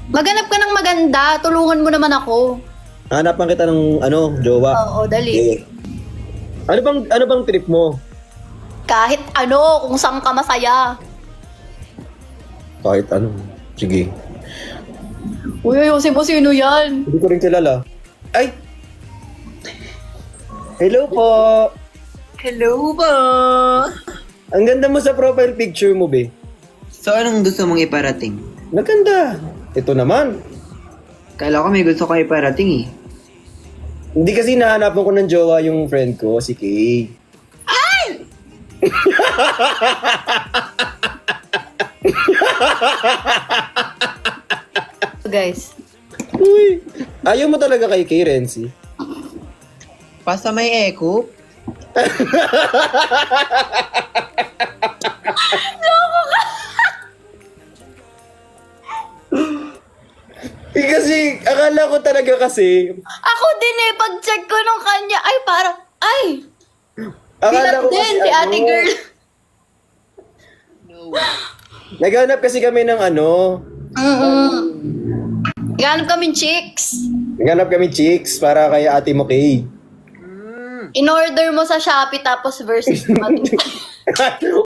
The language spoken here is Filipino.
Maganap ka ng maganda. Tulungan mo naman ako. Hanapan kita ng jowa. Oo, dali. Eh, ano bang trip mo? Kahit ano, kung saan ka masaya. Kahit ano. Sige. Uy, ayusin mo sino yan. Hindi ko rin kilala. Ay! Hello po! Hello po! Ang ganda mo sa profile picture mo, be. So, anong gusto mong iparating? Maganda. Ito naman. Kala ko may gusto ko iparating eh. Hindi kasi nahanapan ko ng jowa yung friend ko, si Kay. Guys. Uy! Ayaw mo talaga kay Kay, Renzi? Basta may echo. Kasi, akala ko talaga kasi, Ako din eh, pag-check ko nung kanya, ay parang, ay! akala Bilat ko din kasi, si ate girl. Naghanap kasi kami ng Ganap kaming chicks. naghanap kami chicks para kay ate mo Kay. In-order mo sa Shopee tapos versus